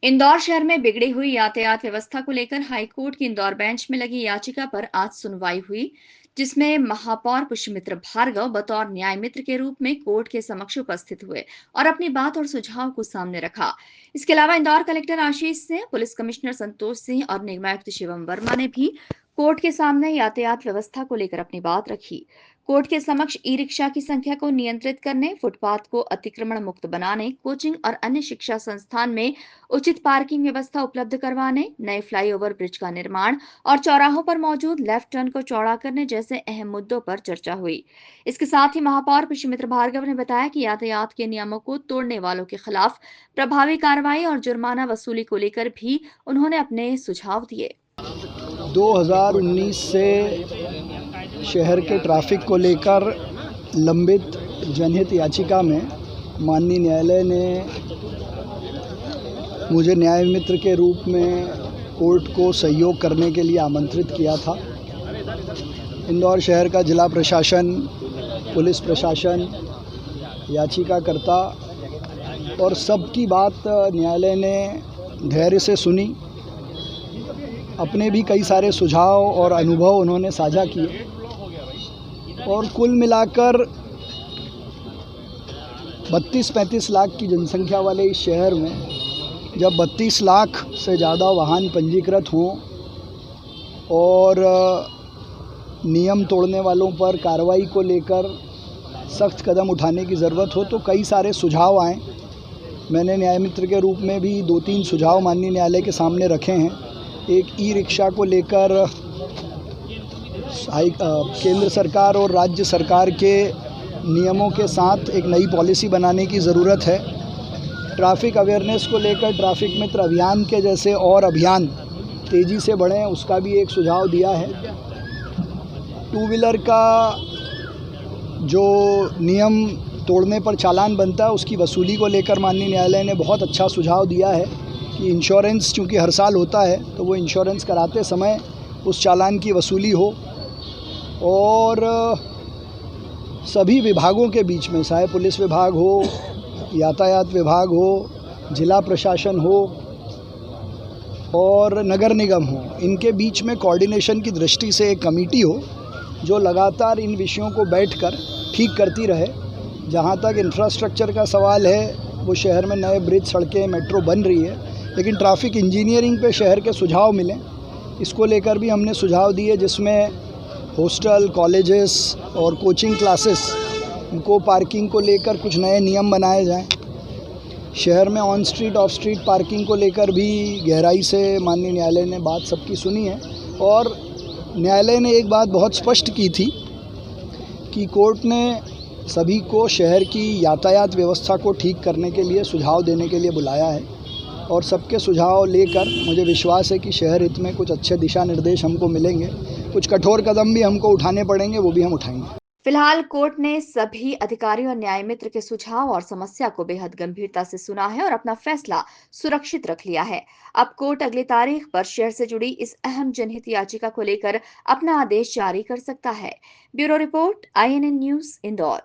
इंदौर शहर में बिगड़ी हुई यातायात व्यवस्था को लेकर हाईकोर्ट की इंदौर बेंच में लगी याचिका पर आज सुनवाई हुई, जिसमें महापौर पुष्यमित्र भार्गव बतौर न्याय मित्र के रूप में कोर्ट के समक्ष उपस्थित हुए और अपनी बात और सुझाव को सामने रखा। इसके अलावा Indore collector Ashish Singh, police commissioner Santosh Singh और निगमायुक्त शिवम वर्मा ने भी कोर्ट के सामने यातायात व्यवस्था को लेकर अपनी बात रखी। कोर्ट के समक्ष ई रिक्शा की संख्या को नियंत्रित करने, फुटपाथ को अतिक्रमण मुक्त बनाने, कोचिंग और अन्य शिक्षा संस्थान में उचित पार्किंग व्यवस्था उपलब्ध करवाने, नए फ्लाईओवर ब्रिज का निर्माण और चौराहों पर मौजूद लेफ्ट टर्न को चौड़ा करने जैसे अहम मुद्दों पर चर्चा हुई। इसके साथ ही महापौर पुष्यमित्र भार्गव ने बताया कि यातायात के नियमों को तोड़ने वालों के खिलाफ प्रभावी कार्रवाई और जुर्माना वसूली को लेकर भी उन्होंने अपने सुझाव दिए। 2019 से शहर के ट्रैफिक को लेकर लंबित जनहित याचिका में माननीय न्यायालय ने मुझे न्याय मित्र के रूप में कोर्ट को सहयोग करने के लिए आमंत्रित किया था। इंदौर शहर का जिला प्रशासन, पुलिस प्रशासन, याचिकाकर्ता और सबकी बात न्यायालय ने धैर्य से सुनी। अपने भी कई सारे सुझाव और अनुभव उन्होंने साझा किए और कुल मिलाकर 32-35 लाख की जनसंख्या वाले इस शहर में जब 32 लाख से ज़्यादा वाहन पंजीकृत हों और नियम तोड़ने वालों पर कार्रवाई को लेकर सख्त कदम उठाने की ज़रूरत हो, तो कई सारे सुझाव आए। मैंने न्याय मित्र के रूप में भी 2-3 सुझाव माननीय न्यायालय के सामने रखे हैं। एक ई रिक्शा को लेकर केंद्र सरकार और राज्य सरकार के नियमों के साथ एक नई पॉलिसी बनाने की ज़रूरत है। ट्रैफिक अवेयरनेस को लेकर ट्रैफिक मित्र अभियान के जैसे और अभियान तेज़ी से बढ़ें, उसका भी एक सुझाव दिया है। टू व्हीलर का जो नियम तोड़ने पर चालान बनता है, उसकी वसूली को लेकर माननीय न्यायालय ने बहुत अच्छा सुझाव दिया है कि इंश्योरेंस चूँकि हर साल होता है तो वो इंश्योरेंस कराते समय उस चालान की वसूली हो और सभी विभागों के बीच में, चाहे पुलिस विभाग हो, यातायात विभाग हो, जिला प्रशासन हो और नगर निगम हो, इनके बीच में कोऑर्डिनेशन की दृष्टि से एक कमेटी हो जो लगातार इन विषयों को बैठकर ठीक करती रहे। जहाँ तक इंफ्रास्ट्रक्चर का सवाल है, वो शहर में नए ब्रिज, सड़कें, मेट्रो बन रही है, लेकिन ट्रैफिक इंजीनियरिंग पे शहर के सुझाव मिलें, इसको लेकर भी हमने सुझाव दिए, जिसमें हॉस्टल, कॉलेजेस और कोचिंग क्लासेस को पार्किंग को लेकर कुछ नए नियम बनाए जाएं। शहर में on street, of street parking को लेकर भी गहराई से माननीय न्यायालय ने बात सबकी सुनी है और न्यायालय ने एक बात बहुत स्पष्ट की थी कि कोर्ट ने सभी को शहर की यातायात व्यवस्था को ठीक करने के लिए सुझाव देने के लिए बुलाया है और सबके सुझाव लेकर मुझे विश्वास है कि शहर हित में कुछ अच्छे दिशा निर्देश हमको मिलेंगे। कुछ कठोर कदम भी हमको उठाने पड़ेंगे, वो भी हम उठाएंगे। फिलहाल कोर्ट ने सभी अधिकारियों और न्याय मित्र के सुझाव और समस्या को बेहद गंभीरता से सुना है और अपना फैसला सुरक्षित रख लिया है। अब कोर्ट अगली तारीख पर शहर से जुड़ी इस अहम जनहित याचिका को लेकर अपना आदेश जारी कर सकता है। Bureau report, INN news, Indore.